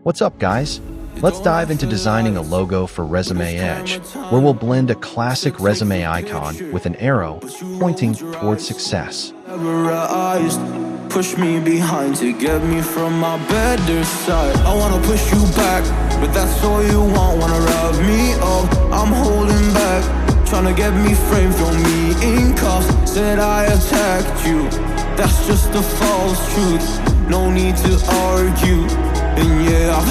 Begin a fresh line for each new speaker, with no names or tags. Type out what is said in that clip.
What's up, guys? Let's dive into designing a logo for Resume Edge, where we'll blend a classic resume icon with an arrow pointing towards success.
Push me behind to get me from my better side. I wanna push you back, but that's all you want. Wanna rub me up, I'm holding back. Tryna get me framed, throw me in cuffs. Said I attacked you, that's just a false truth. No need to argue, and yeah, I